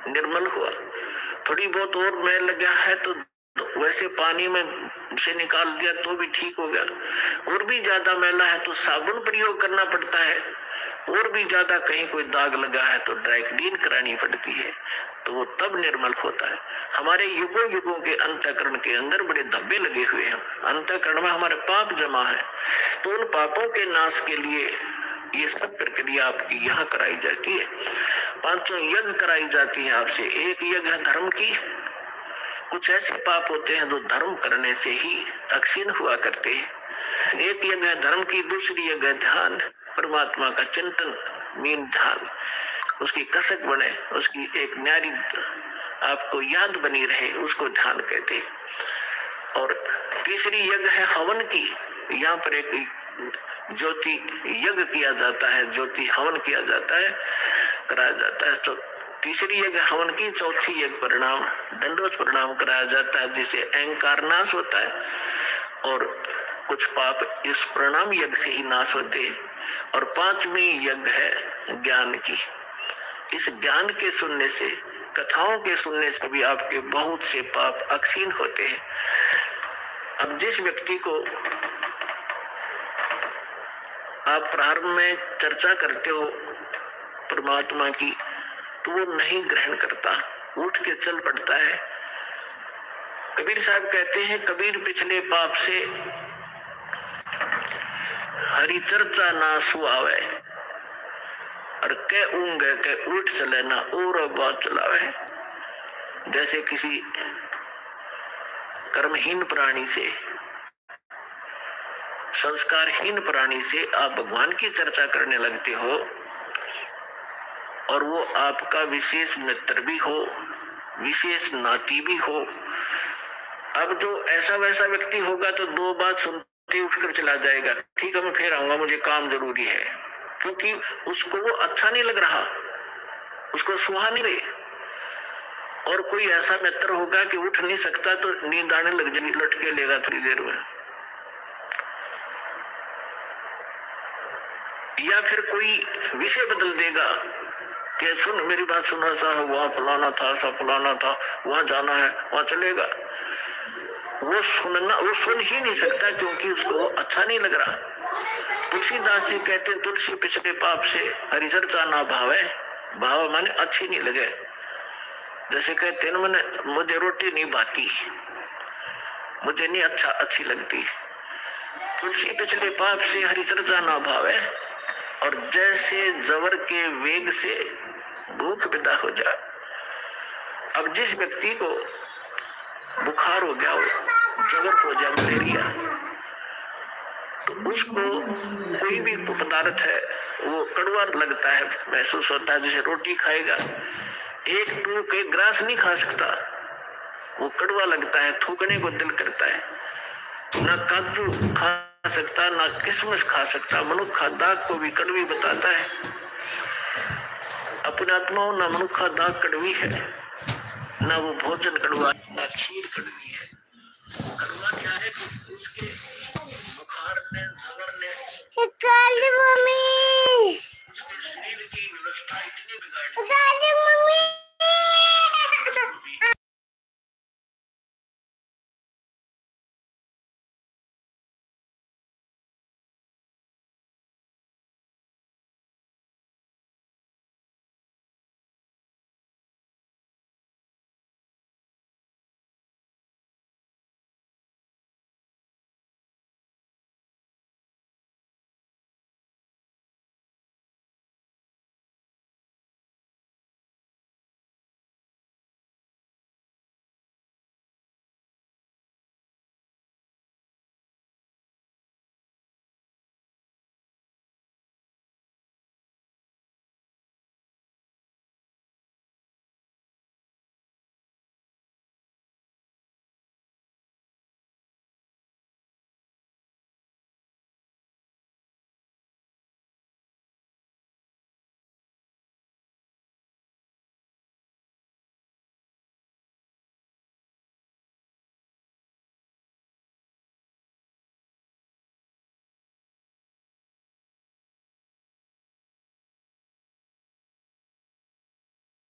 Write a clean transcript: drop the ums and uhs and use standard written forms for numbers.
निर्मल हुआ। थोड़ी बहुत और मैल लगा है तो वैसे पानी में से निकाल दिया तो भी ठीक हो गया। और भी ज्यादा मैला है तो साबुन प्रयोग करना पड़ता है। और भी ज्यादा कहीं कोई दाग लगा है तो ड्राई क्लीन करानी पड़ती है, तो वो तब निर्मल होता है। हमारे युगों युगों के अंतःकरण के अंदर बड़े धब्बे लगे हुए हैं, अंतःकरण में हमारे पाप जमा है, तो उन पापों के नाश के लिए ये सब प्रक्रिया आपकी यहाँ कराई जाती है। 5 यज्ञ कराई जाती है आपसे। एक यज्ञ है धर्म की। कुछ ऐसे पाप होते हैं जो धर्म करने से ही अक्षीण हुआ करते हैं। एक यज्ञ है धर्म की, दूसरी यज्ञ है ध्यान, परमात्मा का चिंतन, मीन ध्यान, उसकी कसक बने, उसकी एक न्यारी आपको याद बनी रहे, उसको ध्यान कहते हैं। और तीसरी यज्ञ है हवन की। यहाँ पर एक ज्योति यज्ञ किया जाता है, ज्योति हवन किया जाता है, कराया जाता है। तो तीसरी यज्ञ हवन की, चौथी यज्ञ प्रणाम, दंडोत प्रणाम कराया जाता है, जिससे अहंकार नाश होता है और कुछ पाप इस प्रणाम यज्ञ से ही नाश होते हैं। और 5वीं यज्ञ है ज्ञान की। इस ज्ञान के सुनने से, कथाओं के सुनने से भी आपके बहुत से पाप अक्षीण होते हैं। अब जिस व्यक्ति को आप प्रारंभ में चर्चा करते हो परमात्मा की, तो वो नहीं ग्रहण करता, उठ के चल पड़ता है। कबीर साहब कहते हैं, कबीर पिछले पाप से हरि चर्चा ना सुआवे, और के ऊंग के उठ चले ना और बात चलावे। जैसे किसी कर्महीन प्राणी से, संस्कारहीन प्राणी से आप भगवान की चर्चा करने लगते हो और वो आपका विशेष मित्र भी हो, विशेष नाती भी हो। अब जो ऐसा वैसा व्यक्ति होगा तो 2 बात सुनते उठकर चला जाएगा, ठीक है मैं फिर आऊंगा, मुझे काम जरूरी है, क्योंकि उसको वो अच्छा नहीं लग रहा, उसको सुहा नहीं रही। और कोई ऐसा मित्र होगा कि उठ नहीं सकता तो नींद आने लग जाएगी, लटके लेगा थोड़ी देर में। या फिर कोई विषय बदल देगा कि सुन मेरी बात सुना सा, वहां फलाना था, सा फलाना था, वहां जाना है, वहां चलेगा। वो सुन ही नहीं सकता क्योंकि उसको अच्छा नहीं लग रहा। तुलसीदास जी कहते हैं, तुलसी पिछले पाप से हरि चर्चा ना भावे। भाव माने अच्छी नहीं लगे। जैसे कहते हैं मैंने, मुझे रोटी नहीं भाती, मुझे नहीं अच्छी लगती। तुलसी पिछले पाप से हरि चर्चा ना भावे, और जैसे जवर के वेग से भूख विदा हो जाए। अब जिस व्यक्ति को बुखार हो गया हो, जवर हो जाए, मलेरिया, तो उसको कोई भी पदार्थ है वो कड़वा लगता है, महसूस होता है। जैसे रोटी खाएगा, एक ग्रास नहीं खा सकता, वो कड़वा लगता है, थूकने को दिल करता है। ना काजू खा सकता, ना किशमिश खा सकता। मनुष्य दाग को भी कड़वी बताता है। अपने आत्माओं ना मनुष्य दाग कड़वी है, ना वो भोजन कड़वा, ना खीर कड़वी है। कड़वा क्या है? उसके बुखार ने, जबर ने, उसके शरीर की व्यवस्था इतनी बिगाड़ दी